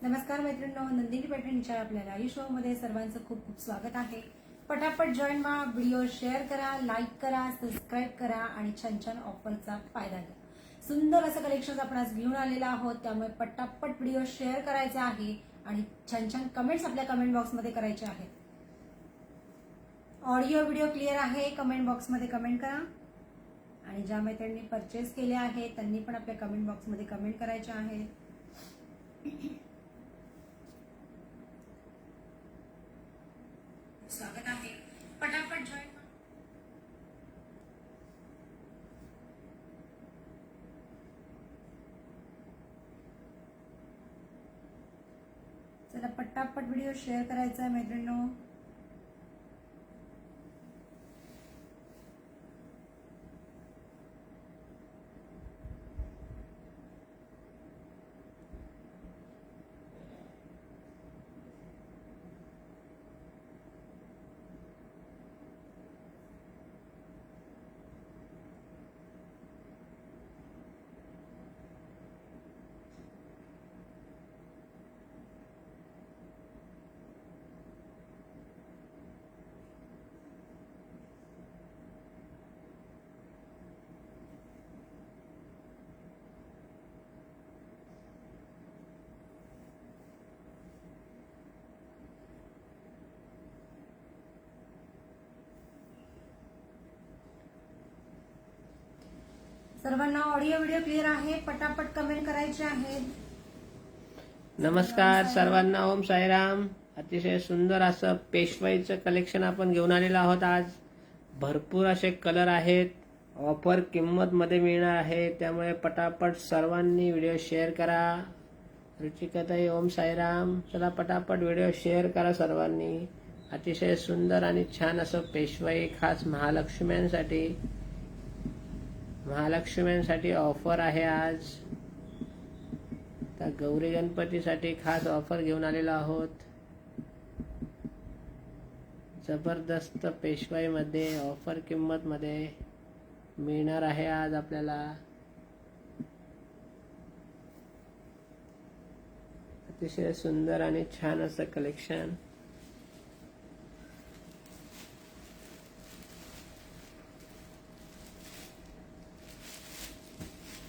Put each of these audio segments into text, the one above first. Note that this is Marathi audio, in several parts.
नमस्कार मैत्रिणींनो, नंदिनी पैठणीच्या आपल्या लाईव्ह शो मध्ये सर्वांचं खूप खूप स्वागत आहे. पटापट जॉईन व्हा, व्हिडिओ शेअर करा, लाईक करा, सबस्क्राईब करा आणि छान छान ऑफरचा फायदा घ्या. सुंदर असं कलेक्शन आपण आज घेऊन आलेलं आहोत, त्यामुळे पटापट व्हिडिओ शेअर करायचा आहे आणि छान छान कमेंट्स आपल्या कमेंट बॉक्समध्ये करायचे आहेत. ऑडिओ व्हिडिओ क्लिअर आहे, कमेंट बॉक्समध्ये कमेंट करा. आणि ज्या मैत्रिणींनी परचेस केले आहे त्यांनी पण आपल्या कमेंट बॉक्समध्ये कमेंट करायचे आहेत. स्वागत आहे. पटापट जॉईन व्हा. चला पटापट व्हिडिओ शेअर करायचा आहे मैत्रिणींनो. सर्वांना ऑडिओ व्हिडिओ क्लिअर आहे, पटापट कमेंट करायचे आहेत. नमस्कार सर्वांना, ओम साईराम. अतिशय सुंदर असं पेशवाईचं कलेक्शन आपण घेऊन आलेलो आहोत. आज भरपूर असे कलर आहेत, ऑफर किंमत मध्ये मिळणार आहे, त्यामुळे पटापट सर्वांनी व्हिडिओ शेअर करा. रुचिकाताई, ओम साईराम. चला पटापट व्हिडिओ शेअर करा सर्वांनी. अतिशय सुंदर आणि छान असं पेशवाई खास महालक्ष्म्यांसाठी ऑफर आहे आज. तर गौरी गणपतीसाठी खास ऑफर घेऊन आलेलो आहोत. जबरदस्त पेशवाई मध्ये ऑफर किंमत मध्ये मिळणार आहे आज आपल्याला. अतिशय सुंदर आणि छान असं कलेक्शन.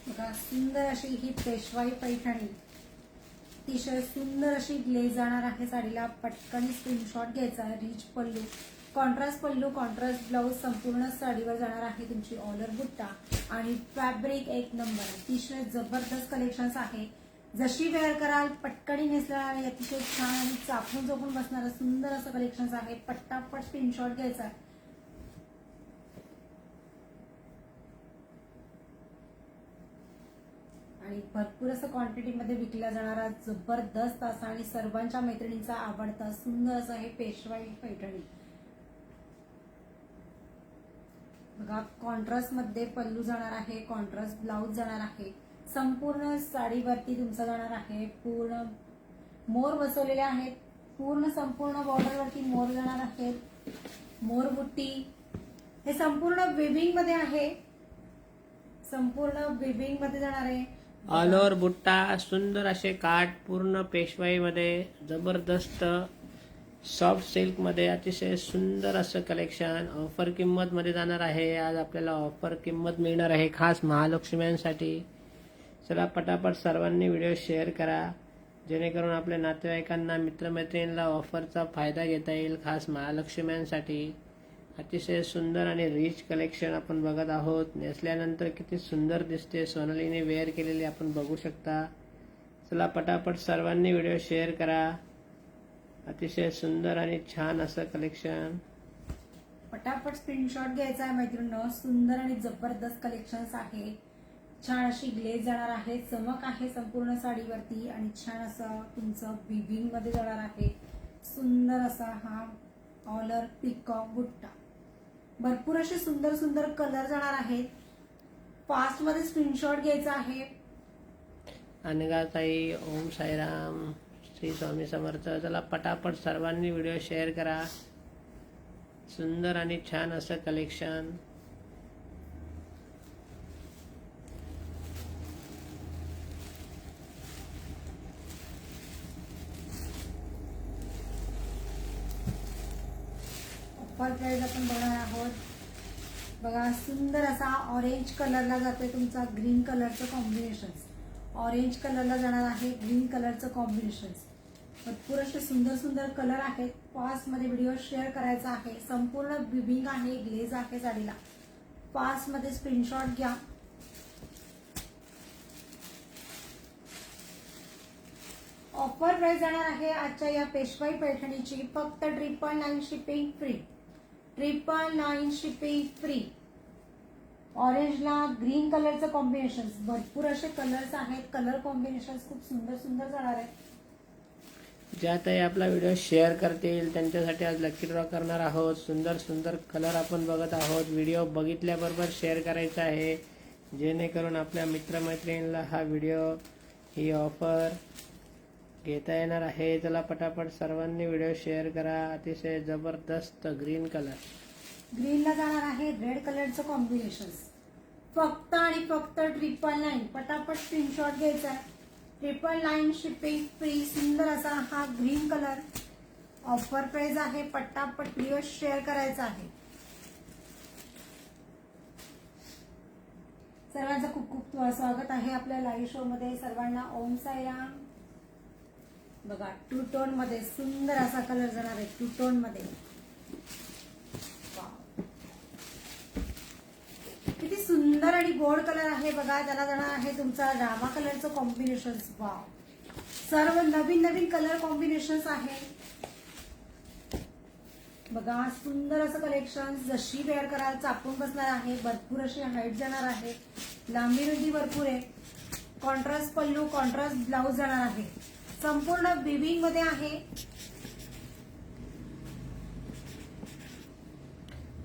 बघा, सुंदर अशी ही पेशवाई पैठणी, अतिशय सुंदर अशी ग्लेज जाणार आहे साडीला. पटकन स्क्रीनशॉट घ्यायचा. रिच पल्लू, कॉन्ट्रास्ट पल्लू, कॉन्ट्रास्ट ब्लाऊज संपूर्ण साडीवर जाणार आहे. तुमची ऑलर बुट्टा आणि फॅब्रिक एक नंबर. अतिशय जबरदस्त कलेक्शन्स आहे. जशी वेअर कराल पटकनी नेसणार आणि अतिशय छान आणि चापून चोपून बसणारं सुंदर असं कलेक्शन्स आहे. पटापट स्क्रीनशॉट घ्यायचा. आणि भरपूर असं क्वांटिटीमध्ये विकला जाणारा जबरदस्त असा आणि सर्वांच्या मैत्रिणींचा आवडता सुंदर असं हे पेशवाई पैठणी. बघा, कॉन्ट्रास्ट मध्ये पल्लू जाणार आहे, कॉन्ट्रास्ट ब्लाऊज जाणार आहे. संपूर्ण साडीवरती तुमचा जाणार आहे. पूर्ण मोर बसवलेले आहेत. पूर्ण संपूर्ण बॉर्डरवरती मोर जाणार आहेत. मोर बुट्टी हे संपूर्ण वेबिंग मध्ये आहे. संपूर्ण वेबिंग मध्ये जाणार आहे. ऑल ओव्हर बुट्टा, सुंदर असे काठ, पूर्ण पेशवाई मध्ये जबरदस्त सॉफ्ट सिल्क मध्ये अतिशय सुंदर असं कलेक्शन ऑफर किंमत मध्ये जाणार आहे. आज आपल्याला ऑफर किंमत मिळणार आहे खास महालक्ष्म्यांसाठी. चला पटापट सर्वांनी व्हिडिओ शेअर करा, जेणेकरून आपल्या नातेवाईकांना, मित्रमैत्रिणींना ऑफरचा फायदा घेता येईल खास महालक्ष्म्यांसाठी. अतिशय सुंदर आणि रिच कलेक्शन आपण बघत आहोत. नेसल्यानंतर किती सुंदर दिसते, सोनालीने वेअर केलेली आपण बघू शकता. चला पटापट सर्वांनी व्हिडिओ शेअर करा. अतिशय सुंदर आणि छान असं कलेक्शन. पटापट स्क्रीनशॉट घ्यायचा आहे मैत्रिणींनो. सुंदर आणि जबरदस्त कलेक्शन्स आहे. छान अशी ग्लेज जाणार आहे, चमक आहे संपूर्ण साडीवरती आणि छान असं तुमचं विविंग मध्ये जाणार आहे. सुंदर असा हा ऑलर पिकॉक बुट्टा. भरपूर असे सुंदर सुंदर कलर जाणार आहेत. फास्ट मध्ये स्क्रीनशॉट घ्यायचा आहे. अनघाताई, ओम साईराम, श्री स्वामी समर्थ. चला पटापट सर्वांनी व्हिडिओ शेअर करा. सुंदर आणि छान असं कलेक्शन. ऑफर प्राइस आपण बघणार आहोत. बघा सुंदर असा ऑरेंज कलरला जातोय तुमचा ग्रीन कलरचं कॉम्बिनेशन. ऑरेंज कलरला जाणार आहे ग्रीन कलरचं कॉम्बिनेशन. भरपूर असे सुंदर सुंदर कलर आहेत. फास्ट मध्ये व्हिडिओ शेअर करायचा आहे. संपूर्ण बिबिंग आहे, ग्लेज आहे साडीला. फास्ट मध्ये स्क्रीनशॉट घ्या. ऑफर प्राइस जाणार आहे आजच्या या पेशवाई पैठणीची फक्त 999 शिपिंग फ्री. 999 shipping free. ऑरेंजला ग्रीन कलरचं कॉम्बिनेशन. भरपूर असे कलर्स आहेत. कलर कॉम्बिनेशन खूप सुंदर सुंदर जाणार आहे. ज्या ताई आपला व्हिडिओ शेअर करतील त्यांच्यासाठी आज लकी ड्रॉ करणार आहोत. सुंदर सुंदर कलर आपण बघत आहोत. व्हिडिओ बघितल्याबरोबर शेअर करायचा आहे जेणेकरून आपल्या मित्रमैत्रिणींना हा व्हिडिओ ही ऑफर घेता येणार आहे. चला पटापट सर्वांनी व्हिडिओ शेअर करा. अतिशय जबरदस्त ग्रीन कलर. ग्रीनला जाणार आहे रेड कलरचं कॉम्बिनेशन. फक्त आणि फक्त 999. पटापट स्क्रीनशॉट घ्यायचा आहे. 999 शिपिंग फ्री. सुंदर असा हा ग्रीन कलर ऑफर प्राइस आहे. पटापट व्हिडिओ शेअर करायचा आहे. सर्वांचं खूप खूप स्वागत आहे आपल्या लाईव्ह शो मध्ये. सर्वांना ओम साईराम. बघा टू टोन मध्ये सुंदर असा कलर जाणार आहे. टू टोन मध्ये किती सुंदर आणि गोड कलर आहे. बघा त्याला जाणार आहे तुमचा रामा कलरचं कॉम्बिनेशन. वाव, सर्व नवीन नवीन कलर कॉम्बिनेशन आहे. बघा सुंदर असं कलेक्शन. जशी वेअर कराल चापून बसणार आहे. भरपूर अशी हाईट जाणार आहे. लांबी रुंदी भरपूर आहे. कॉन्ट्रास्ट पल्लू, कॉन्ट्रास्ट ब्लाउज जाणार आहे. संपूर्ण विविंग मध्ये आहे.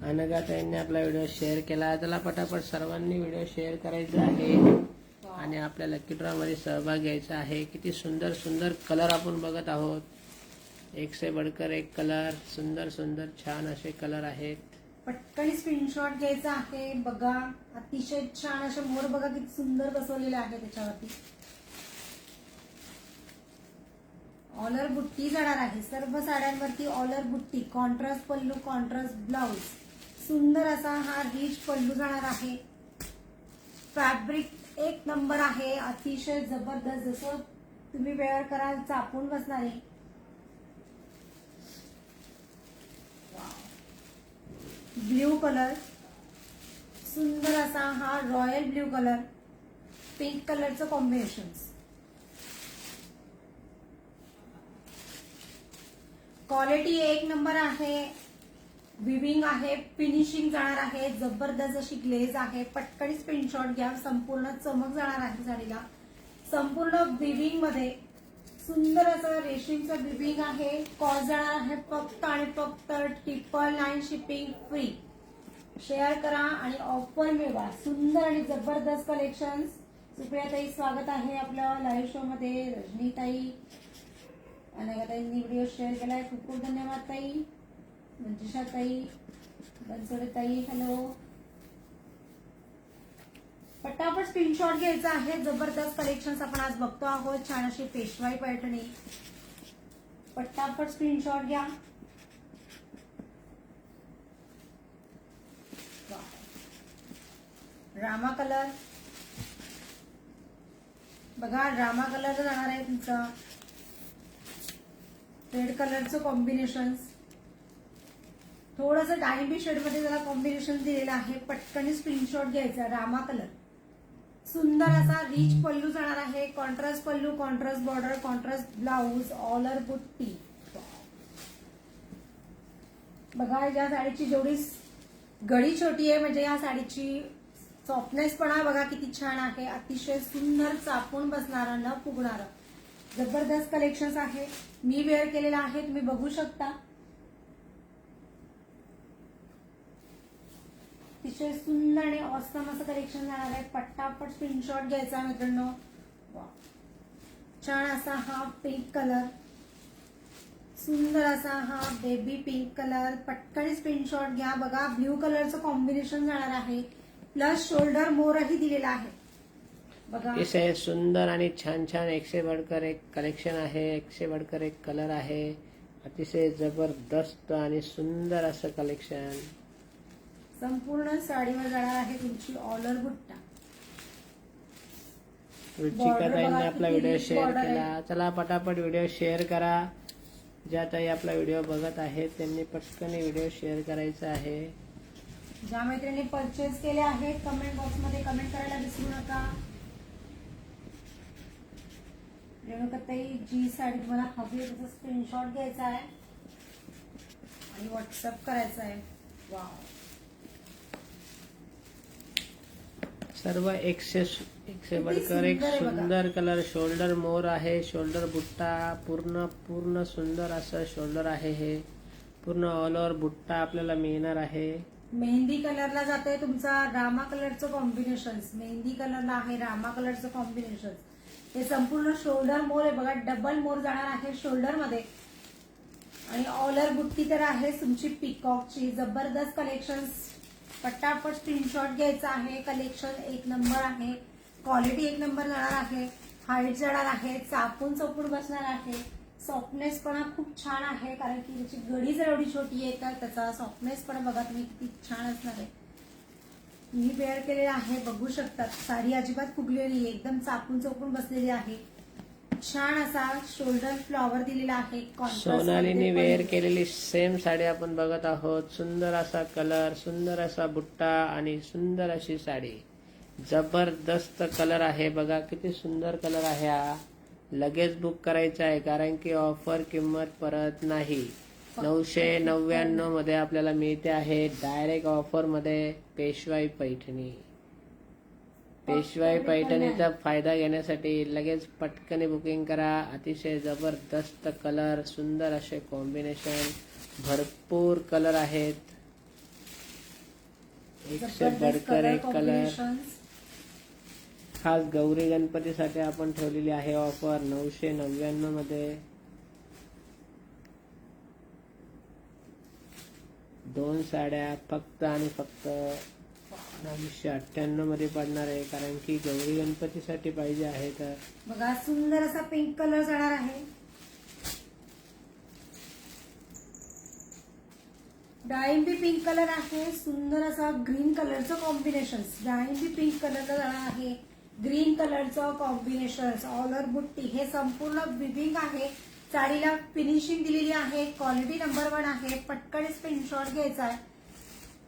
अनघा ताईंनी आपला व्हिडिओ शेअर केला. त्याला पटापट सर्वांनी व्हिडिओ शेअर करायचा आहे आणि आपल्या लकी ड्रॉ मध्ये सहभाग घ्यायचा आहे. किती सुंदर सुंदर कलर आपण बघत आहोत. एक से बढ़कर एक कलर. सुंदर सुंदर छान असे कलर आहेत. पटकन स्क्रीनशॉट घ्यायचा आहे. बघा अतिशय छान असे मोर बघा किती सुंदर बसवलेले आहे त्याच्यावरती. ऑलर बुट्टी जाणार आहे. सर्व साड्यांवरती ऑलर बुट्टी. कॉन्ट्रास्ट पल्लू, कॉन्ट्रास्ट ब्लाउज. सुंदर असा हा रिच पल्लू जाणार आहे. फॅब्रिक एक नंबर आहे. अतिशय जबरदस्त. जसं तुम्ही वेअर कराल चापून बसणार आहे. Blue colour. सुंदर असा हा रॉयल ब्ल्यू कलर. पिंक कलरचं कॉम्बिनेशन. क्वालिटी एक नंबर आहे. विविंग आहे. फिनिशिंग जाणार आहे. जबरदस्त अशी ग्लेज आहे. पटकन स्क्रीनशॉट घ्या. संपूर्ण चमक जाणार आहे साडीला. संपूर्ण विविंग मध्ये सुंदर असं रेशीमचं विविंग आहे. कॉस्ट जाणार आहे फक्त आणि फक्त 999 शिपिंग फ्री. शेअर करा आणि ऑफर मिळवा. सुंदर आणि जबरदस्त कलेक्शन. सुप्रियाताई स्वागत आहे आपल्या लाईव्ह शो मध्ये. रजनीताई, अनघाताईंनी व्हिडिओ शेअर केलाय. खूप खूप धन्यवाद ताई. मंजुषा ताई, बनसोडे ताई, हॅलो. पटापट स्क्रीनशॉट घ्यायचा आहे. जबरदस्त कलेक्शन आपण आज बघतो आहोत. छान अशी पेशवाई पैठणी. पटापट स्क्रीनशॉट घ्या. रामा कलर. बघा रामा कलर जाणार आहे तुमचा. रेड कलरचं कॉम्बिनेशन. थोडंसं डायमंड शेड मध्ये त्याला कॉम्बिनेशन दिलेलं आहे. पटकन स्क्रीनशॉट घ्यायचा. रामा कलर. सुंदर असा रिच पल्लू जाणार आहे. कॉन्ट्रास्ट पल्लू, कॉन्ट्रास्ट बॉर्डर, कॉन्ट्रास्ट ब्लाउज, ऑलर बुट्टी. बघा या साडीची जेवढी गळी छोटी आहे म्हणजे या साडीची सॉफ्टनेस पण बघा किती छान आहे. अतिशय सुंदर चापून बसणारा, न फुगणारा जबरदस्त कलेक्शन आहे. मी वेअर केलेला आहे, तुम्ही बघू शकता. अतिशय सुंदर आणि ऑसम असं कलेक्शन जाणार आहे. पटापट स्क्रीनशॉट घ्यायचा मित्रांनो. छान असा हा पिंक कलर. सुंदर असा हा बेबी पिंक कलर. पटकन स्क्रीनशॉट घ्या. बघा ब्ल्यू कलरचं कॉम्बिनेशन जाणार आहे. प्लस शोल्डर मोरही दिलेला आहे. बघा सुंदर आणि छान छान एक से बढ़कर एक कलेक्शन आहे. एक से बढ़कर एक कलर आहे. अतिशय जबरदस्त आणि सुंदर असं कलेक्शन. संपूर्ण साडीवर जाणार आहे तुमची ऑलर बुट्टा. रुचिकाताईंनी आपला किती व्हिडिओ rich शेअर border आहे. केला. चला पटापट व्हिडिओ शेअर करा. ज्या ताई आपला व्हिडिओ बघत आहेत त्यांनी पटकन व्हिडिओ शेअर करायचा आहे. ज्या मैत्रिणी परचेस केले आहेत कमेंट बॉक्स मध्ये कमेंट करायला विसरू नका. रेणुकाताई जी साडी तुम्हाला हवी आहे त्याचा स्क्रीनशॉट घ्यायचा आहे आणि व्हॉट्सअप करायचा आहे. वाव, सर्व एकशे बढ़कर एक सुंदर आहे बघा. सुंदर कलर. शोल्डर मोर आहे, शोल्डर बुट्टा पूर्ण सुंदर असं शोल्डर आहे. हे पूर्ण ऑल ओव्हर बुट्टा आपल्याला मिळणार आहे. मेहंदी कलरला जाते तुमचा रामा कलरचं कॉम्बिनेशन. मेहंदी कलरला आहे रामा कलरचं कॉम्बिनेशन. हे संपूर्ण शोल्डर मोर आहे बघा. डबल मोर जाणार आहे शोल्डर मध्ये आणि ऑलर बुट्टी तर आहे तुमची पिकॉकची. जबरदस्त कलेक्शन. पटापट स्क्रीनशॉट घ्यायचा आहे. कलेक्शन एक नंबर आहे. क्वालिटी एक नंबर जाणार आहे. हाईट जाणार आहे. चापून बसणार आहे. सॉफ्टनेस पण खूप छान आहे कारण की त्याची गडी जर एवढी छोटी आहे तर त्याचा सॉफ्टनेस पण बघा तुम्ही किती छान असणार आहे. मी वेअर केलेलं आहे बघू शकतात. साडी अजिबात फुगलेली आहे. एकदम चापून बसलेली आहे. छान असा शोल्डर फ्लॉवर दिलेला आहे. सोनालीने वेअर केलेली सेम साडी आपण बघत आहोत. सुंदर असा कलर, सुंदर असा बुट्टा आणि सुंदर अशी साडी. जबरदस्त कलर आहे बघा. किती सुंदर कलर आहे हा. लगेच बुक करायचा आहे कारण की ऑफर किंमत परत नाही. 999 मध्ये आपल्याला मिळते आहे डायरेक्ट ऑफर मध्ये पेशवाई पैठणी. पेशवाई पैठणीचा फायदा घेण्यासाठी लगेच पटकन बुकिंग करा. अतिशय जबरदस्त कलर, सुंदर असे कॉम्बिनेशन, भरपूर कलर आहेत. एकशे बढ़कर एक कलर. खास गौरी गणपतीसाठी आपण ठेवलेली आहे ऑफर 999 मध्ये. 2 साड्या फक्त आणि फक्त 998 मध्ये पडणार आहे कारण की गौरी गणपतीसाठी पाहिजे आहे. तर बघा सुंदर असा पिंक कलर जाणार आहे. डाळिंबी पिंक कलर आहे. सुंदर असा ग्रीन कलरचं कॉम्बिनेशन. डाळिंबी पिंक कलरला जाणार आहे. ग्रीन कलरचं कॉम्बिनेशन. ऑलर बुट्टी. हे संपूर्ण विविंग आहे. साडीला फिनिशिंग दिलेली आहे. क्वालिटी नंबर 1 आहे. पटकन स्क्रीनशॉट घ्यायचा आहे.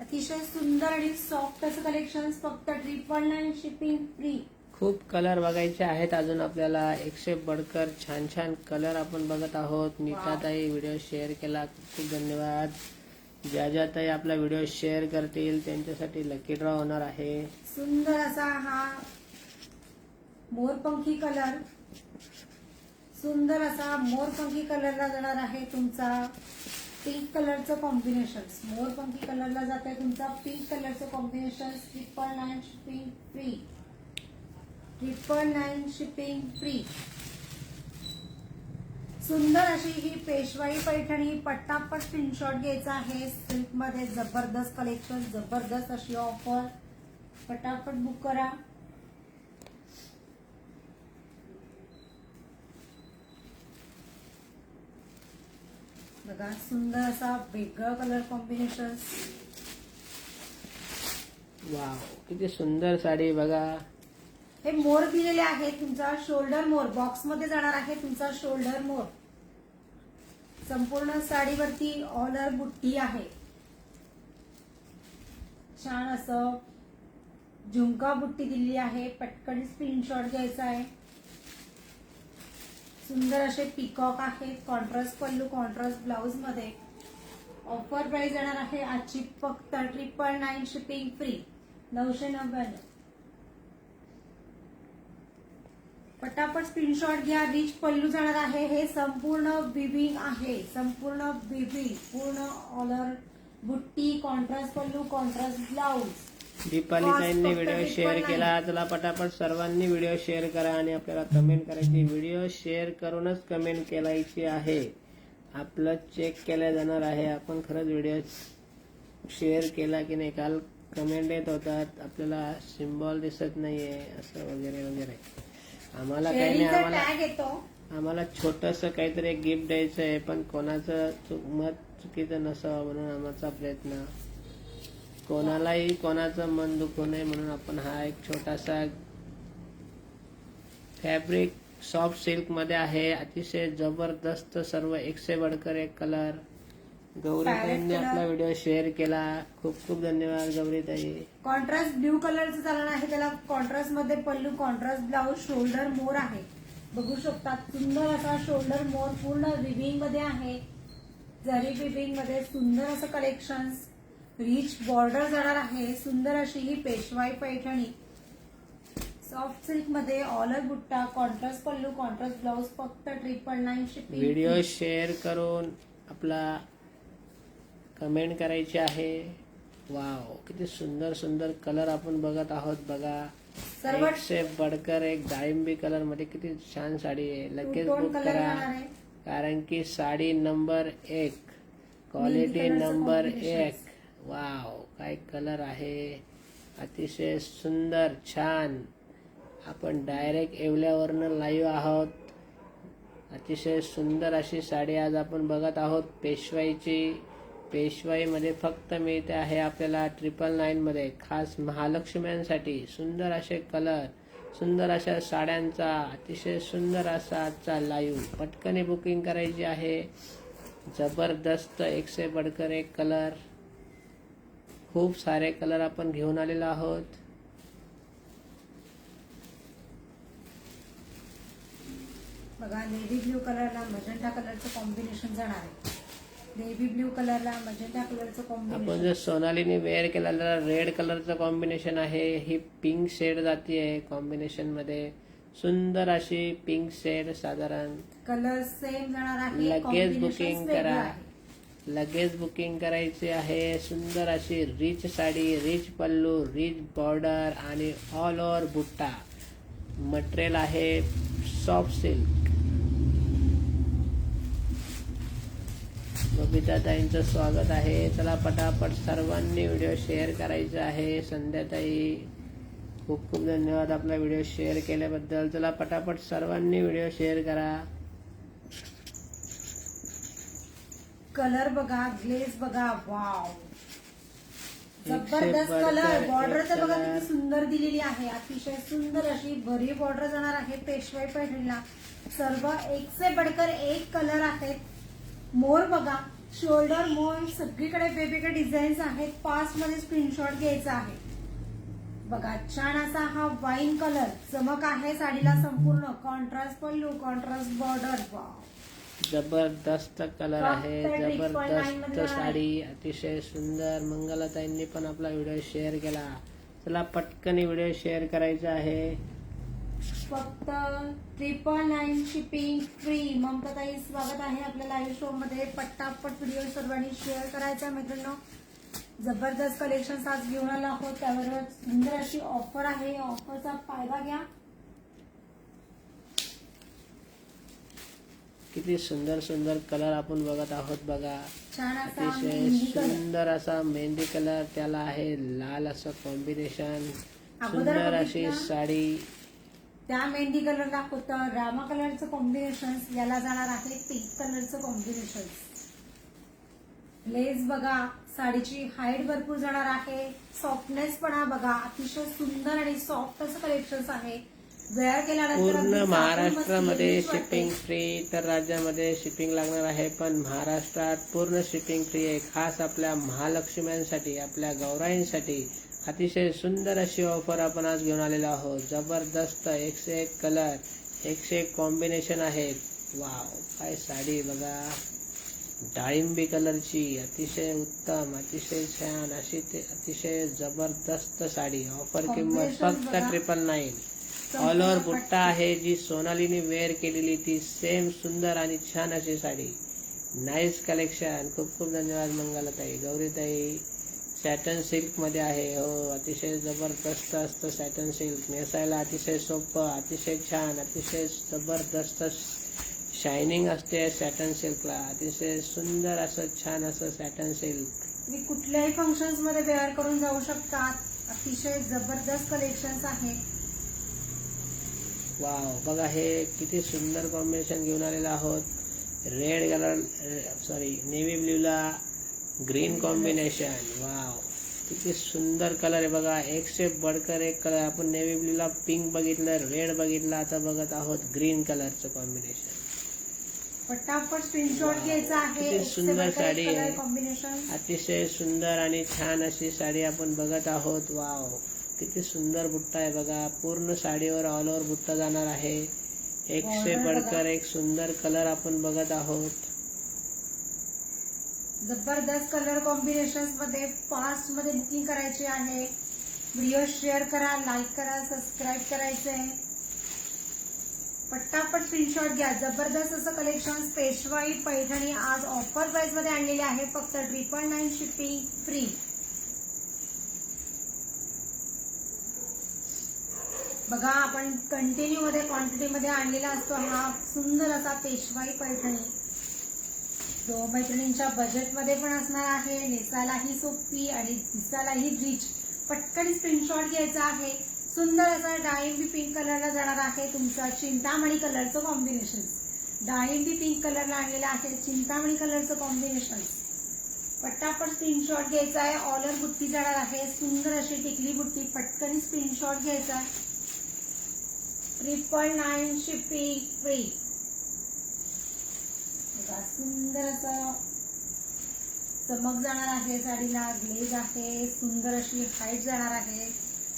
अतिशय सुंदर आणि सॉफ्ट असं कलेक्शन. फक्त 999 शिपिंग फ्री. खूप कलर बघायचे आहेत अजून आपल्याला. एकशे बढ़कर छान छान कलर आपण बघत आहोत. नीताताई व्हिडिओ शेअर केला, खूप धन्यवाद. ज्या ताई आपला व्हिडिओ शेअर करतील त्यांच्यासाठी लकी ड्रॉ होणार आहे. सुंदर असा हा मोरपंखी कलर. सुंदर असा मोरपंखी कलरला जाणार आहे तुमचा पिंक कलरचं कॉम्बिनेशन. मोरपंखी कलरला जात आहे तुमचा पिंक कलरचं combination. 999 shipping free. 999 shipping free. सुंदर अशी ही पेशवाई पैठणी. पटापट स्क्रीनशॉट घ्यायचा आहे. सिल्क मध्ये जबरदस्त कलेक्शन, जबरदस्त अशी ऑफर. पटापट बुक करा. बघा सुंदर असा वेगळा कलर कॉम्बिनेशन. वाव, किती सुंदर साडी बघा. हे मोर दिलेले आहे. तुमचा शोल्डर मोर बॉक्स मध्ये जाणार आहे. तुमचा शोल्डर मोर. संपूर्ण साडीवरती ऑलर बुट्टी आहे. छान असं झुमका बुट्टी दिलेली आहे. पटकन स्क्रीनशॉट घ्यायचा आहे. सुंदर असे पिकॉक आहेत. कॉन्ट्रास्ट पल्लू, कॉन्ट्रास्ट ब्लाउज मध्ये. ऑफर प्राइस येणार आहे आजची फक्त 999 शिपिंग फ्री. 999. पटापट स्क्रीनशॉट घ्या. रिच पल्लू जाणार आहे. हे संपूर्ण विविंग आहे. संपूर्ण विविंग. पूर्ण ऑलर बुट्टी, कॉन्ट्रास्ट पल्लू, कॉन्ट्रास्ट ब्लाउज. दीपाली ताईंनी व्हिडिओ शेअर केला. चला पटापट सर्वांनी व्हिडिओ शेअर करा आणि आपल्याला कमेंट करायची. व्हिडिओ शेअर करूनच कमेंट करायची आहे. आपलं चेक केल्या जाणार आहे आपण खरंच व्हिडिओ शेअर केला की नाही. काल कमेंट येत होतात आपल्याला सिम्बॉल दिसत नाहीये असं वगैरे वगैरे. आम्हाला काही नाही. आम्हाला टॅग येतो. आम्हाला छोटंसं काहीतरी एक गिफ्ट द्यायचं आहे, पण कोणाचं मत चुकीचं नसावं म्हणून आमचा प्रयत्न. कोणालाही कोणाचं मन दुखू नये म्हणून आपण हा एक छोटासा फॅब्रिक सॉफ्ट सिल्क मध्ये आहे. अतिशय जबरदस्त, सर्व एक से बढ़कर एक कलर. गौरीताईंनी आपला व्हिडिओ शेअर केला, खूप खूप धन्यवाद गौरीताई. कॉन्ट्रास्ट ब्ल्यू कलरचं चालणार आहे, त्याला कॉन्ट्रास्ट मध्ये पल्लू, कॉन्ट्रास्ट ब्लाऊज, शोल्डर मोर आहे. बघू शकता सुंदर असा शोल्डर मोर पूर्ण विविंग मध्ये आहे. जरी विविंग मध्ये सुंदर असं कलेक्शन, रिच बॉर्डर जाणार आहे. सुंदर अशी ही पेशवाई पैठणी सॉफ्ट सिल्क मध्ये, ऑलर बुट्टा, कॉन्ट्रास्ट पल्लू, कॉन्ट्रास्ट ब्लाऊज, फक्त 999 शिपिंग. व्हिडिओ शेअर करून आपला कमेंट करायची आहे. वाव, किती सुंदर सुंदर कलर आपण बघत आहोत बघा. सर्व एक से बढ़कर एक डाळिंबी कलर मध्ये किती छान साडी आहे. लगेच टोन बुक कलर करा, जाणार आहे. कारण की साडी नंबर 1, क्वालिटी कलरचं नंबर combination. 1. वाव, काय कलर आहे, अतिशय सुंदर छान. आपण डायरेक्ट येवल्यावरनं लाईव्ह आहोत. अतिशय सुंदर अशी साडी आज आपण बघत आहोत. पेशवाईची, पेशवाईमध्ये फक्त मिळते आहे आपल्याला 999 मध्ये, खास महालक्ष्म्यांसाठी. सुंदर असे कलर, सुंदर अशा साड्यांचा अतिशय सुंदर असा आजचा लाईव्ह. पटकन बुकिंग करायची आहे. जबरदस्त, एक से बढ़कर एक कलर. खूप सारे कलर आपण घेऊन आलेलो आहोत. बघा, नेव्ही ब्ल्यू कलरला मजेंटा कलरचं कॉम्बिनेशन जाणार आहे. नेव्ही ब्ल्यू कलरला मजेंटा कलरचं आपण कॉम्बिनेशन. जर सोनालीने वेअर केलेला रेड कलरचं कॉम्बिनेशन आहे. ही पिंक शेड जाती आहे कॉम्बिनेशन मध्ये. सुंदर अशी पिंक शेड, साधारण. कलर सेम जाणार आहे. लगेच combinations बुकिंग वेगळं करा, आहे. लगेच बुकिंग करायची आहे. सुंदर अशी रिच साडी, रिच पल्लू, रिच बॉर्डर आणि ऑल ओव्हर बुट्टा. मटेरियल आहे सॉफ्ट सिल्क. बबिता ताईंचं स्वागत आहे. चला पटापट सर्वांनी व्हिडिओ शेअर करायचा आहे. संध्याताई, खूप खूप धन्यवाद आपला व्हिडिओ शेअर केल्याबद्दल. चला पटापट सर्वांनी व्हिडिओ शेअर करा. कलर बघा, ग्लेज बघा, वाव, से जबरदस्त बढ़कर कलर. बॉर्डर एक तर बघा कलर. किती सुंदर दिलेली आहे. अतिशय सुंदर अशी भरी बॉर्डर जाणार आहे पेशवाई पैठणीला. सर्व एक से बढ़कर एक कलर आहेत. मोर बघा, शोल्डर मोर, सगळीकडे वेगवेगळे डिझाईन्स आहेत. पास्ट मध्ये स्क्रीनशॉट घ्यायचा आहे. बघा, छान असा हा वाईन कलर, चमक आहे साडीला संपूर्ण. कॉन्ट्रास्ट पल्लू, कॉन्ट्रास्ट बॉर्डर. वाव, जबरदस्त कलर आहे, फक्त 999 जबरदस्त मध्ये आहे. साडी, अतिशय सुंदर. मंगलाताईंनी पण आपला व्हिडिओ शेअर केला. चला पटकन व्हिडिओ शेअर करायचा आहे. फक्त 999 शिपिंग फ्री. ममताताई, स्वागत आहे आपल्या लाईव्ह शो मध्ये. पटापट व्हिडिओ सर्वांनी शेअर करायचा मित्रांनो. जबरदस्त कलेक्शन आज घेऊन आलो आहोत. त्याबरोबर सुंदर अशी ऑफर आहे. ऑफरचा फायदा घ्या. किती सुंदर सुंदर कलर आपण बघत आहोत बघा. छान असा अतिशय मेहंदी कलर. सुंदर असा मेहंदी कलर, त्याला आहे लाल असं कॉम्बिनेशन. अगोदर सुंदर अशी बघितलं? साडी. त्या मेहंदी कलरला होतं रामा कलरचं कॉम्बिनेशन. याला जाणार आहे पिंक कलरचं कॉम्बिनेशन. लेस बघा, साडीची हाईट भरपूर जाणार आहे. सॉफ्टनेस पण बघा, अतिशय सुंदर आणि सॉफ्ट असं कलेक्शन आहे. वेअर केल्यानंतर पूर्ण अगदी चापून महाराष्ट्रामध्ये बसली वाटते. Shipping free. तर राज्यामध्ये शिपिंग लागणार आहे, पण महाराष्ट्रात पूर्ण शिपिंग फ्री आहे. खास आपल्या महालक्ष्म्यांसाठी, आपल्या गौराईंसाठी अतिशय सुंदर अशी ऑफर आपण आज घेऊन आलेलो आहोत. जबरदस्त, एक से एक कलर, एक से एक कॉम्बिनेशन आहेत. वाव, काय साडी बघा, डाळिंबी कलरची, अतिशय उत्तम, अतिशय छान अशी ते अतिशय जबरदस्त साडी. ऑफर किंमत Combinations फक्त बघा. 999. ऑल ओव्हर बुट्टा आहे, जी सोनालीने वेअर केलेली ती सेम सुंदर आणि छान अशी साडी. Nice collection. खूप खूप धन्यवाद मंगलाताई. गौरीताई, सॅटन सिल्क मध्ये आहे. हो, अतिशय जबरदस्त असतं सॅटन सिल्क. नेसायला अतिशय सोपं, अतिशय छान, अतिशय जबरदस्त शायनिंग असते सॅटन सिल्कला. अतिशय सुंदर असं छान असं सॅटन सिल्क. तुम्ही कुठल्याही फंक्शन्स मध्ये वेअर करून जाऊ शकतात. अतिशय जबरदस्त कलेक्शन्स आहे. वाव, बघा हे किती सुंदर कॉम्बिनेशन घेऊन आलेलो आहोत. रेड कलर, सॉरी नेव्ही ब्ल्यूला ग्रीन कॉम्बिनेशन. वाव, किती सुंदर कलर आहे बघा. एक से बढ़कर एक कलर. आपण नेव्ही ब्ल्यूला पिंक बघितलं, रेड बघितलं, आता बघत आहोत ग्रीन कलरचं कॉम्बिनेशन. पटापट स्क्रीनशॉट घ्यायचा आहे. किती सुंदर साडी आहे. कॉम्बिनेशन अतिशय सुंदर आणि छान अशी साडी आपण बघत आहोत. वाव, किती सुंदर बुट्टा आहे बघा. पूर्ण साडीवर ऑल ओव्हर बुट्टा जाणार आहे. एक से बढ़कर एक सुंदर कलर आपण बघत आहोत. जबरदस्त कलर कॉम्बिनेशन मध्ये फास्ट मध्ये बुकिंग करायची आहे. व्हिडिओ शेअर करा, लाईक करा, सबस्क्राईब करायचंय. पटापट स्क्रीनशॉट घ्या. जबरदस्त असं कलेक्शन पेशवाई पैठणी आज ऑफर प्राइस मध्ये आणलेले आहे. फक्त 999 शिपिंग फ्री. बघा, आपण कंटिन्यू मध्ये क्वांटिटी मध्ये आणलेला असतो हा सुंदर असा पेशवाई पैठणी, जो मैत्रिणींच्या बजेटमध्ये पण असणार आहे. नेसायलाही सोपी आणि दिसायलाही रिच. पटकन स्क्रीनशॉट घ्यायचा आहे. सुंदर असा डाळिंबी पिंक कलरला जाणार आहे तुमचा चिंतामणी कलरचं कॉम्बिनेशन. डाळिंबी पिंक कलरला आणलेलं आहे चिंतामणी कलरचं कॉम्बिनेशन. पटापट स्क्रीनशॉट घ्यायचा आहे. ऑलर बुट्टी जाणार आहे. सुंदर अशी टिकली बुट्टी. पटकन स्क्रीनशॉट घ्यायचा आहे. 999 शिपिंग फ्री. सुंदर असं चमक जाणार आहे साडीला. ग्लेज आहे. सुंदर अशी हाईट जाणार आहे.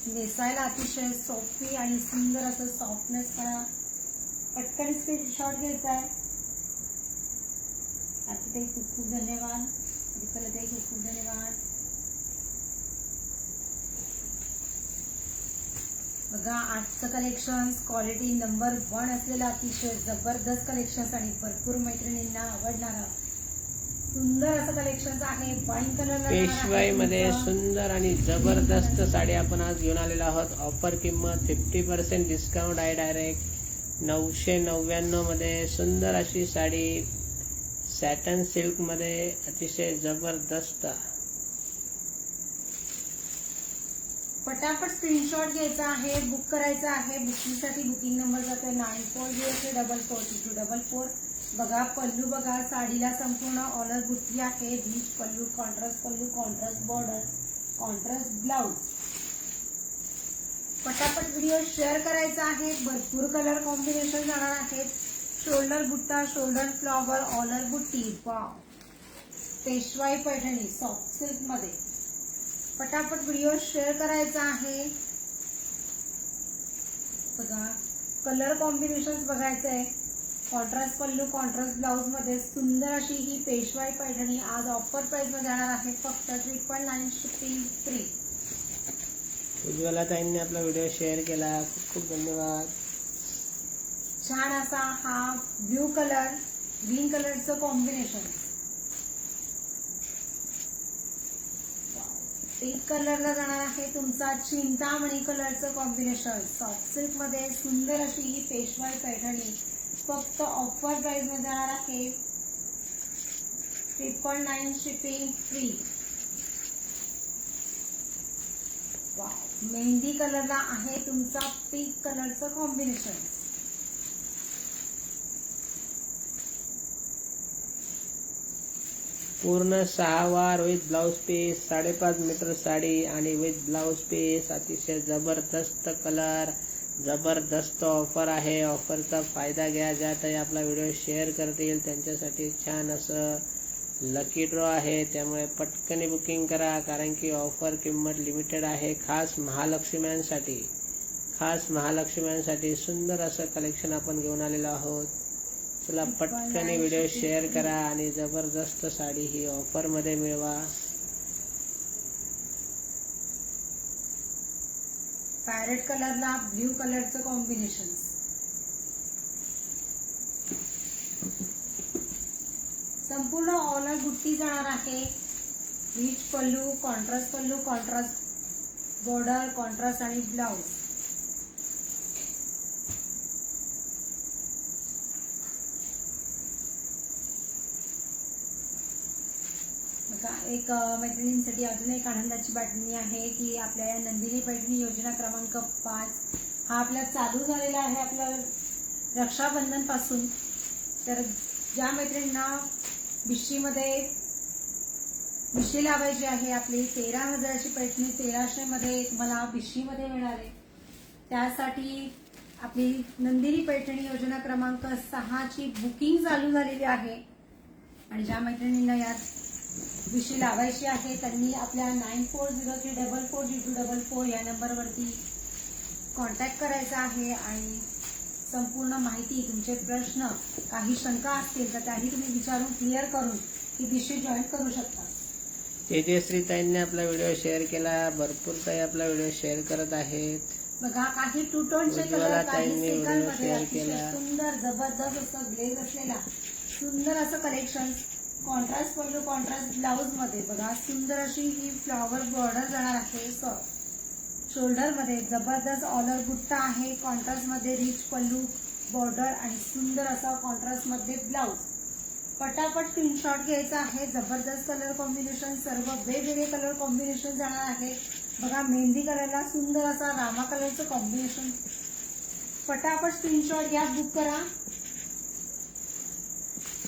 नेसायला अतिशय सोपी आणि सुंदर असं सॉफ्टनेस करा. पटकन स्क्रीनशॉट घ्यायचा आहे. आता ते खूप खूप धन्यवाद. खूप खूप धन्यवाद. बघा, आजचं कलेक्शन क्वालिटी नंबर 1 असलेलं अतिशय जबरदस्त कलेक्शन आणि भरपूर मैत्रिणींना आवडणारं सुंदर असं कलेक्शन आहे. वाईन कलर पेशवाई मध्ये सुंदर आणि जबरदस्त साडी आपण आज घेऊन आलेलो आहोत. ऑफर किंमत 50% डिस्काउंट आहे. डायरेक्ट 999 मध्ये सुंदर अशी साडी सॅटन सिल्क मध्ये अतिशय जबरदस्त. पटापट स्क्रीनशॉट घ्यायचा आहे. बुक करायचं आहे. बुकिंगसाठी बुकिंग नंबर जातोय 94034444. बघा, पल्लू बघा. साडीला संपूर्ण ऑलर बुट्टी आहे. रिच पल्लू, कॉन्ट्रास्ट बॉर्डर, कॉन्ट्रास्ट ब्लाउज. पटापट व्हिडिओ शेअर करायचा आहे. भरपूर कलर कॉम्बिनेशन जाणार आहेत. शोल्डर बुट्टा, शोल्डर फ्लॉवर, ऑलर बुट्टी. वाव, पेशवाई पैठणी सॉफ्ट सिल्क मध्ये. पटापट व्हिडिओ शेअर करायचा आहे. बघा, कलर कॉम्बिनेशन बघायचं आहे. कॉन्ट्रास्ट पल्लू, कॉन्ट्रास्ट ब्लाउज मध्ये सुंदर अशी ही पेशवाई पैठणी आज ऑफर प्राइस मध्ये जाणार आहे. फक्त 999 शिपिंग फ्री. उज्ज्वला ताईंनी आपला व्हिडिओ शेअर केला. खूप खूप धन्यवाद. छान असा हा ब्ल्यू कलर ग्रीन कलरचं कॉम्बिनेशन. पिंक कलरला जाणार आहे तुमचा चिंतामणी कलरचं कॉम्बिनेशन. सॉफ्ट सिल्क मध्ये सुंदर अशी ही पेशवाई पैठणी फक्त ऑफर प्राइस मध्ये जाणार आहे. 999 शिपिंग फ्री. मेहंदी कलरला आहे तुमचा पिंक कलरचं कॉम्बिनेशन. पूर्ण 6 वार with blouse piece, 5.5 metre sari आणि विथ ब्लाउज पीस. अतिशय जबरदस्त कलर, जबरदस्त ऑफर आहे. ऑफरचा फायदा घ्या. ज्या ताई आपला व्हिडिओ शेअर करतील त्यांच्यासाठी छान असं लकी ड्रॉ आहे. त्यामुळे पटकन बुकिंग करा, कारण की ऑफर किंमत लिमिटेड आहे. खास महालक्ष्म्यांसाठी सुंदर असं कलेक्शन आपण घेऊन आलेलो आहोत. चला पटकन व्हिडिओ शेअर करा आणि जबरदस्त साडी ही ऑफर मध्ये मिळवा. पॅरेट कलरला ब्ल्यू कलरचं कॉम्बिनेशन. संपूर्ण ऑलर बुट्टी जाणार आहे. रिच पल्लू, कॉन्ट्रास्ट बॉर्डर, कॉन्ट्रास्ट आणि ब्लाउज. एक मैत्रिणींसाठी अजून एक आनंदाची बातमी आहे की आपल्या या नंदिनी पैठणी योजना क्रमांक 5 हा आपला चालू झालेला आहे आपल्या रक्षाबंधन पासून. तर ज्या मैत्रिणींना भिशीमध्ये भिशी लावायची आहे, आपली 13,000ची पैठणी 1300 मध्ये तुम्हाला भिशीमध्ये मिळाले, त्यासाठी आपली नंदिनी पैठणी योजना क्रमांक 6ची बुकिंग चालू झालेली आहे. आणि ज्या मैत्रिणींना यात भिशी लावायची आहे त्यांनी आपल्या 9403440244 या नंबरवरती कॉन्टॅक्ट करायचा आहे आणि संपूर्ण माहिती, तुमचे प्रश्न, काही शंका असतील तर त्याही तुम्ही विचारून क्लिअर करून ही भिशी जॉईन करू शकता. तेजश्री ताईंनी आपला व्हिडिओ शेअर केला. भरपूर ताई आपला व्हिडिओ शेअर करत आहेत. बघा, काही टू टोनचे उज्ज्वला कलर, काही ताईंनी सिल्कन व्हिडिओ मध्ये शेअर अतिशय केला. सुंदर जबरदस्त असं ग्लेज असलेला सुंदर असं कलेक्शन, कॉन्ट्रास्ट पल्लू, कॉन्ट्रास्ट ब्लाउज मध्ये बघा सुंदर अशी ही फ्लॉवर बॉर्डर जाणार आहे. शोल्डर मध्ये जबरदस्त ऑलर बुट्टा आहे, कॉन्ट्रास्ट मध्ये रिच पल्लू बॉर्डर आणि सुंदर असा कॉन्ट्रास्ट मध्ये ब्लाउज. पटापट स्क्रीनशॉट घ्यायचा आहे. जबरदस्त कलर कॉम्बिनेशन, सर्व वेगवेगळे कलर कॉम्बिनेशन जाणार आहे. बघा, मेहंदी कलरला सुंदर असा रामा कलरचं कॉम्बिनेशन. पटापट स्क्रीनशॉट घ्या, बुक करा.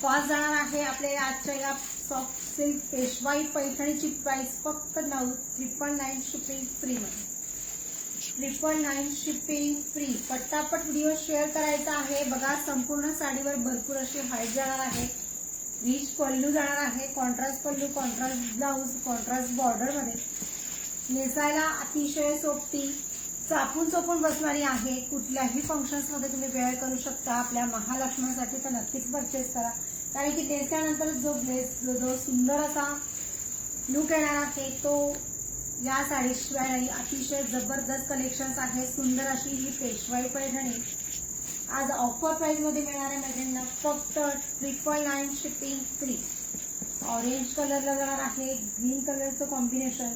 कॉस्ट जाणार आहे आपल्या आजच्या या सॉफ्ट सिल्क पेशवाई पैठणीची प्राइस फक्त 999 शिपिंग फ्री मध्ये. 999 शिपिंग फ्री. पटापट व्हिडिओ शेअर करायचा आहे. बघा, संपूर्ण साडीवर भरपूर अशी हाईट जाणार आहे, रिच पल्लू जाणार आहे, कॉन्ट्रास्ट पल्लू, कॉन्ट्रास्ट ब्लाउज, कॉन्ट्रास्ट बॉर्डर मध्ये. नेसायला अतिशय सोपटी, चापून चोपून बसणारी आहे. कुठल्याही फंक्शन्स मध्ये तुम्ही वेअर करू शकता. आपल्या महालक्ष्मीसाठी तर नक्कीच परचेस करा, कारण की नेसल्यानंतर जो सुंदर असा लुक येणार आहे तो या साडीशिवाय नाही. अतिशय जबरदस्त कलेक्शन्स आहे. सुंदर अशी ही पेशवाई पैठणी आज ऑफर प्राइस मध्ये मिळणार आहे मैत्रिणींना फक्त 999 शिपिंग फ्री. ऑरेंज कलरला जाणार आहे, ग्रीन कलरचं कॉम्बिनेशन.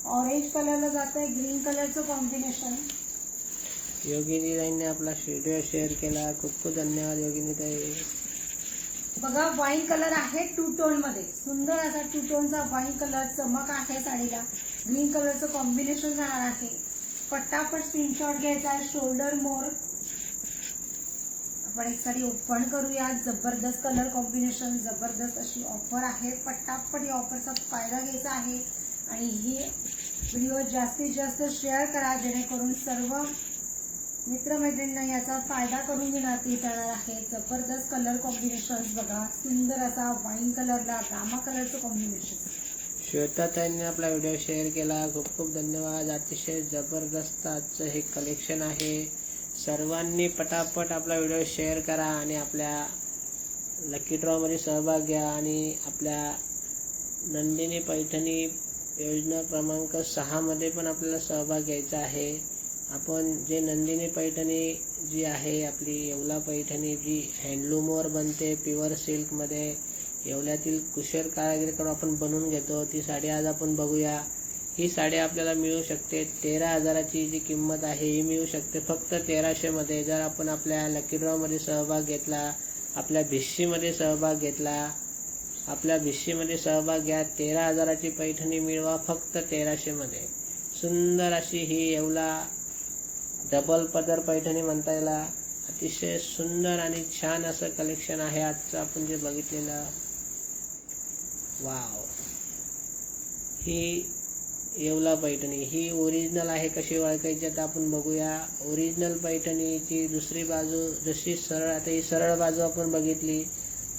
ऑरेंज कलरला जात आहे, ग्रीन कलरचं कॉम्बिनेशन. योगिनी ताईंनी आपला व्हिडिओ शेअर केला. खूप खूप धन्यवाद योगिनी ताई. बघा, वाईन कलर आहे टू टोन मध्ये, सुंदर असा टू टोनचा वाईन कलर चमक आहे साडीला. ग्रीन कलरचं कॉम्बिनेशन जाणार आहे. पटापट स्क्रीनशॉट घ्यायचा आहे. शोल्डर मोर. आपण एक साडी ओपन करूया. जबरदस्त कलर कॉम्बिनेशन, जबरदस्त अशी ऑफर आहे. पटापट या ऑफरचा फायदा घ्यायचा आहे आणि ही व्हिडिओ जास्तीत जास्त शेअर करा, जेणेकरून सर्व मित्रमैत्रिणींना याचा फायदा करून घेण्यात येणार आहे. जबरदस्त कलर कॉम्बिनेशन बघा, सुंदर असा वाईन कलरला रामा कलरचं कॉम्बिनेशन. श्वेता ताईंनी आपला व्हिडिओ शेअर केला. खूप खूप धन्यवाद. अतिशय जबरदस्त आजचं हे कलेक्शन आहे. सर्वांनी पटापट आपला व्हिडिओ शेअर करा आणि आपल्या लकी ड्रॉमध्ये सहभाग घ्या आणि आपल्या नंदिनी पैठणी योजना क्रमांक 6 मध्ये पण आपल्याला सहभाग घ्यायचा आहे. आपण जे नंदिनी पैठणी जी आहे आपली येवला पैठणी, जी हँडलूमवर बनते, प्युअर सिल्कमध्ये येवल्यातील कुशल कारागिरीकडून आपण बनवून घेतो, ती साडी आज आपण बघूया. ही साडी आपल्याला मिळू शकते 13,000ची जी किंमत आहे ही मिळू शकते फक्त 1300 मध्ये. जर आपण आपल्या लकी ड्रॉमध्ये सहभाग घेतला, आपल्या भिशीमध्ये सहभाग घेतला, आपल्या भिशीमध्ये सहभाग घ्या. 13,000ची पैठणी मिळवा फक्त 1300 मध्ये. सुंदर अशी ही येवला डबल पदर पैठणी म्हणता येईल. अतिशय सुंदर आणि छान असं कलेक्शन आहे आजचं आपण जे बघितलेलं. वाव, ही येवला पैठणी ही ओरिजिनल आहे. कशी ओळखायची आता आपण बघूया. ओरिजिनल पैठणीची दुसरी बाजू जशी सरळ, आता ही सरळ बाजू आपण बघितली,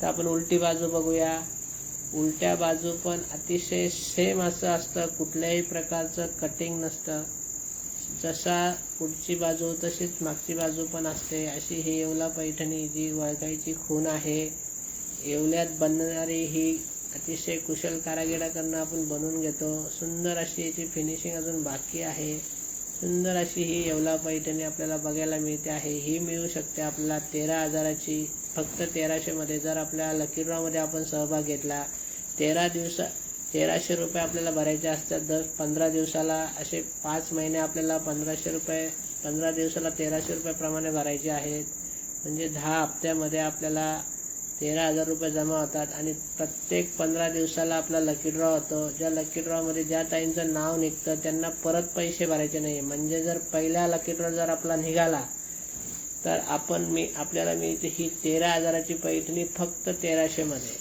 तर आपण उलटी बाजू बघूया. उलट्या बाजू पण अतिशय सेम असं असतं, कुठल्याही प्रकारचं कटिंग नसतं. जसा पुढची बाजू तशीच मागची बाजू पण असते. अशी ही येवला पैठणी जी ओळखायची खूण आहे. येवल्यात बनणारी ही अतिशय कुशल कारागिराकडून आपण बनवून घेतो. सुंदर अशी याची फिनिशिंग अजून बाकी आहे. सुंदर अशी ही येवला पैठणी आपल्याला बघायला मिळते आहे. ही मिळू शकते आपल्याला 13,000ची फक्त 1300 मध्ये. जर आपल्या लकी ड्रॉमध्ये आपण सहभाग घेतला, 1300 रुपये आपल्याला भरायचे असतात. दर 15 दिवसाला असे 5 महिने आपल्याला 1500 रुपये, 15 दिवसाला 1300 रुपये प्रमाणे भरायचे आहेत. म्हणजे 10 हप्त्यामध्ये आपल्याला 13,000 रुपये जमा होतात आणि प्रत्येक 15 दिवसाला आपला लकी ड्रॉ होतो. ज्या लकी ड्रॉमध्ये ज्या ताईंचं नाव निघतं त्यांना परत पैसे भरायचे नाही. म्हणजे जर पहिला लकी ड्रॉ जर आपला निघाला तर आपल्याला मिळते ही 13,000ची पैठणी फक्त 1300 मध्ये.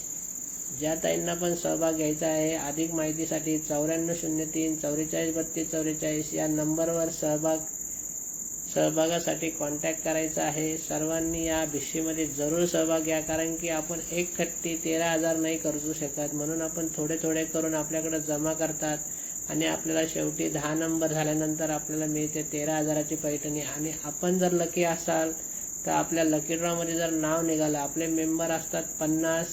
ज्या ताईंना पण सहभाग घ्यायचा आहे अधिक माहितीसाठी 9403 4432 44 या नंबरवर सहभागासाठी कॉन्टॅक्ट करायचा आहे. सर्वांनी या भिशीमध्ये जरूर सहभाग घ्या, कारण की आपण एकखट्टी 13,000 नाही करू शकत. म्हणून आपण थोडे थोडे करून आपल्याकडे जमा करतात आणि आपल्याला शेवटी 10 नंबर झाल्यानंतर आपल्याला मिळते 13,000ची पैठणी. आणि आपण जर लकी असाल तर आपल्या लकी ड्रॉमध्ये जर नाव निघालं, आपले मेंबर असतात 50,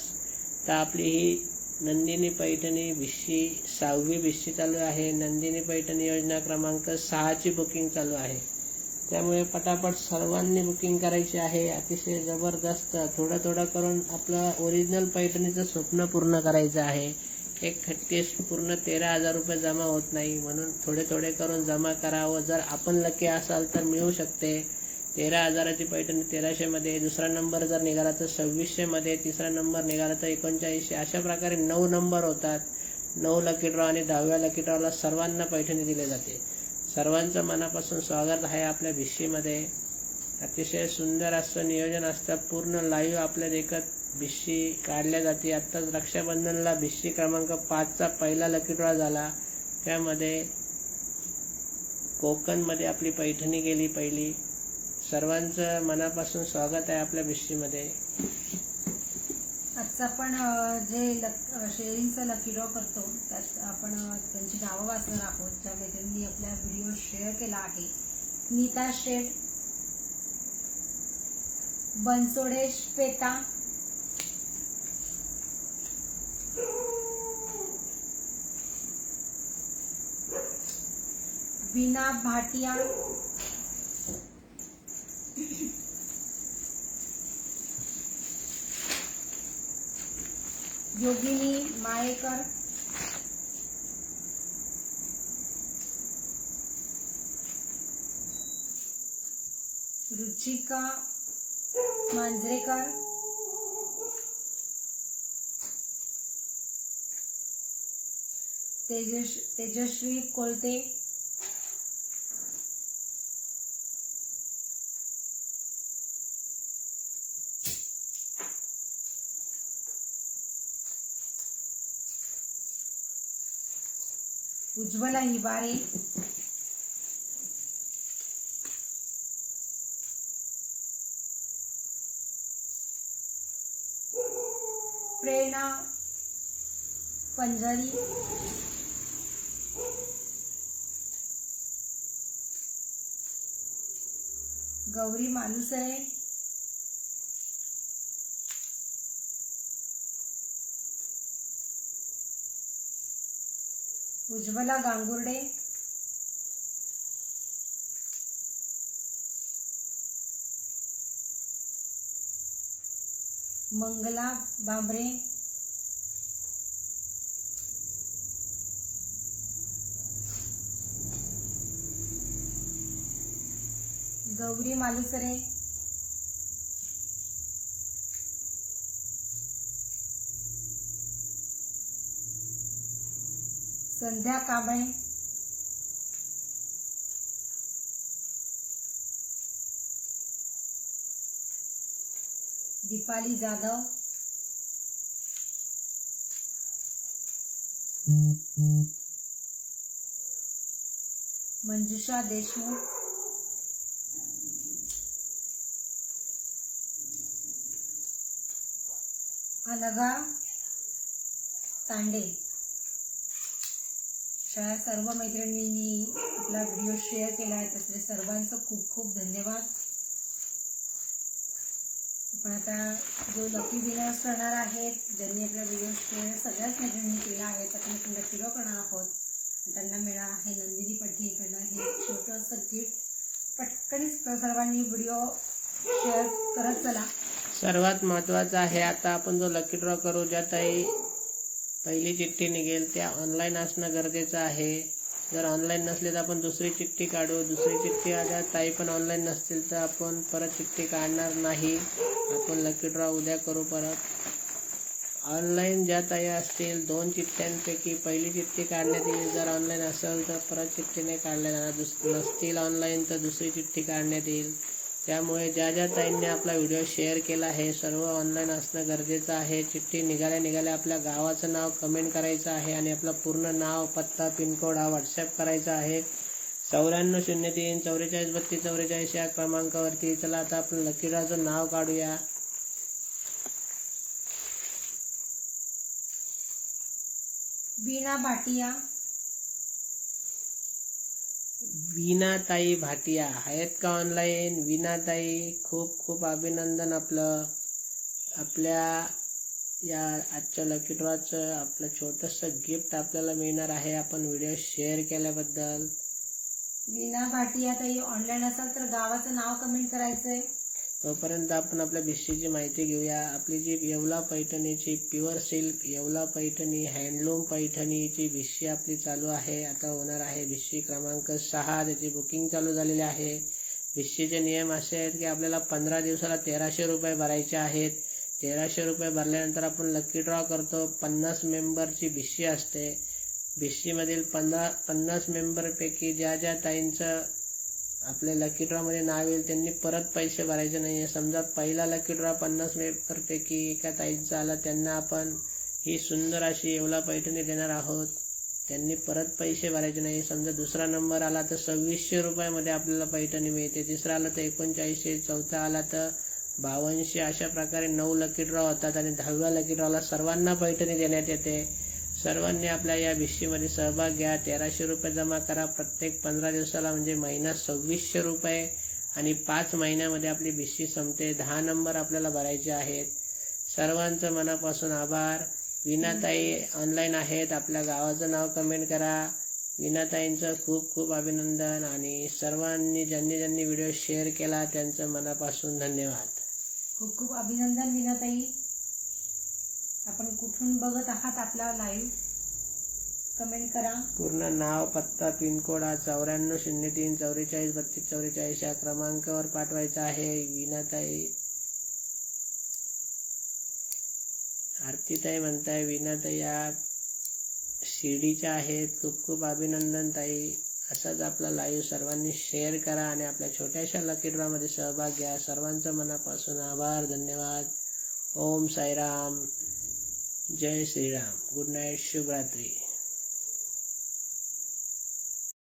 तर आपली ही नंदिनी पैठणी भिशी 6वी भिशी चालू आहे. नंदिनी पैठणी योजना क्रमांक 6ची बुकिंग चालू आहे. त्यामुळे पटापट सर्वांनी बुकिंग करायची आहे. अतिशय जबरदस्त थोडं थोडं करून आपलं ओरिजिनल पैठणीचं स्वप्न पूर्ण करायचं आहे. एक खट्टी पूर्ण 13,000 रुपये जमा होत नाही, म्हणून थोडे थोडे करून जमा करावं. जर आपण लकी असाल तर मिळू शकते. 13,000ची पैठणी 1300 मध्ये, दुसरा नंबर जर निघाला तर 2600 मध्ये, तिसरा नंबर निघाला तर 3900. अशा प्रकारे 9 नंबर होतात. 9 लकी ड्रॉ आणि 10व्या लकी ड्रॉला सर्वांना पैठणी दिली जाते. सर्वांचं मनापासून स्वागत आहे आपल्या भिशीमध्ये. अतिशय सुंदर असं नियोजन असतं. पूर्ण लाईव्ह आपल्या देखत भिशी काढल्या जाते. आत्ताच रक्षाबंधनला भिशी क्रमांक 5चा पहिला लकी ड्रॉ झाला. त्यामध्ये कोकणमध्ये आपली पैठणी गेली पहिली. सर्वांचं मनापासून स्वागत आहे आपल्या भिशीमध्ये. आजचा आपण जे शेअरिंगचा लकी ड्रॉ करतो त्यात आपण त्यांची नावं वाचणार आहोत. ज्या मैत्रिणींनी आपला व्हिडिओ शेअर केला आहे. नीता शेठ, बनसोडे श्वेता, वीणा भाटिया, योगिनी माळेकर, रुचिका मांजरेकर, तेजश्री कोलते, उज्ज्वला हिबारे, प्रेरणा पंजारी, गौरी मालुसरे, उज्ज्वला गांगुर्डे, मंगला बांबरे, गौरी मालुसरे, संध्या कांबळे, दीपाली जाधव, मंजुषा देशमुख, अनघा तांडे. अशा सर्व मैत्रिणींनी आपला व्हिडिओ शेअर केला आहे, त्यासाठी सर्वांचं खूप खूप धन्यवाद. आपण आता जो लकी विनर्स करणार आहेत, ज्यांनी आपला व्हिडिओ शेअर सगळ्याच मैत्रिणींनी केला आहे, त्यातून आपण लकी ड्रॉ करणार आहोत. त्यांना मिळणार आहे नंदिनी पठणीकडनं हे छोटंसं गिफ्ट. पटकन सर्वांनी व्हिडिओ शेअर करत चला. सर्वात महत्त्वाचं आहे, आता आपण जो लकी ड्रॉ करू, ज्या ताई पहिली चिठ्ठी निघेल त्या ऑनलाईन असणं गरजेचं आहे. जर ऑनलाईन नसले तर आपण दुसरी चिठ्ठी काढू. दुसरी चिठ्ठी आल्या ताई पण ऑनलाईन नसतील तर आपण परत चिठ्ठी काढणार नाही. आपण लकी ड्रॉ उद्या करू परत. ऑनलाईन ज्या ताई असतील 2 चिठ्ठ्यांपैकी पहिली चिठ्ठी काढण्यात येईल. जर ऑनलाईन असेल तर परत चिठ्ठी नाही काढल्या जाणार. नसतील ऑनलाईन तर दुसरी चिठ्ठी काढण्यात येईल. त्यामुळे ज्या ज्या ताईंनी आपला व्हिडिओ शेअर केला आहे सर्व ऑनलाईन असणं गरजेचं आहे. चिठ्ठी निघाल्या आपल्या गावाचं नाव कमेंट करायचं आहे आणि आपलं पूर्ण नाव, पत्ता, पिनकोड हा व्हॉट्सअप करायचा आहे 9403 44 32 44 या क्रमांकावरती. चला आता आपण लकी ड्रॉचं नाव काढूया. वीणा भाटिया. वीणाताई भाटिया आहेत का ऑनलाईन? वीणाताई खूप खूप अभिनंदन आपलं. आपल्या या आजच्या लकी ड्रॉचं आपलं छोटंसं गिफ्ट आपल्याला मिळणार आहे आपण व्हिडिओ शेअर केल्याबद्दल. वीणा भाटिया ताई ऑनलाईन असाल तर गावाचं नाव कमेंट करायचंय. तोपर्यंत आपण आपल्या भिशीची माहिती घेऊया. आपली जी येवला पैठणीची pure silk Yeola Paithani handloom पैठणीची भिशी आपली चालू आहे. आता होणार आहे भिशी क्रमांक 6. त्याची बुकिंग चालू झालेली आहे. भिशीचे नियम असे आहेत की आपल्याला 15 दिवसाला 1300 रुपये भरायचे आहेत. 1300 रुपये भरल्यानंतर आपण लकी ड्रॉ करतो. 50 मेंबरची भिशी असते. भिशीमधील 50 मेंबरपैकी ज्या ज्या ताईंचं आपल्या लकी ड्रॉमध्ये नाव येईल त्यांनी परत पैसे भरायचे नाही आहे. समजा पहिला लकी ड्रॉ 50 मेंबरपैकी एका ताईंचा आला त्यांना आपण ही सुंदर अशी येवला पैठणी देणार आहोत. त्यांनी परत पैसे भरायचे नाही. समजा दुसरा नंबर आला तर 2600 रुपयामध्ये आपल्याला पैठणी मिळते. तिसरा आला तर 3900, चौथा आला तर 5200. अशा प्रकारे 9 लकी ड्रॉ होतात आणि 10व्या लकी ड्रॉला सर्वांना पैठणी देण्यात येते. सर्वांनी आपल्या या भिशीमध्ये सहभाग घ्या. 1300 रुपये जमा करा प्रत्येक 15 दिवसाला, म्हणजे महिना 2600 रुपये आणि 5 महिन्यामध्ये आपली भिशी संपते. 10 नंबर आपल्याला भरायचे आहेत. सर्वांचं मनापासून आभार. वीणाताई ऑनलाईन आहेत. आपल्या गावाचं नाव कमेंट करा. वीणाताईंचं खूप खूप अभिनंदन आणि सर्वांनी ज्यांनी व्हिडिओ शेअर केला त्यांचं मनापासून धन्यवाद. खूप खूप अभिनंदन वीणाताई. आपण कुठून बघत आहात आपला लाईव्ह कमेंट करा. पूर्ण नाव, पत्ता, पिनकोड हा 9403 44 32 44 या क्रमांकावर पाठवायचा आहे. वीणाताई आरतीताई म्हणताय वीणाताई या शिर्डीच्या आहेत. खूप खूप अभिनंदन ताई. असाच आपला लाईव्ह सर्वांनी शेअर करा आणि आपल्या छोट्याशा लकी ड्रॉमध्ये सहभाग घ्या. सर्वांचं मनापासून आभार, धन्यवाद. ओम साईराम, जय श्रीराम. गुड नाईट, शुभरात्री.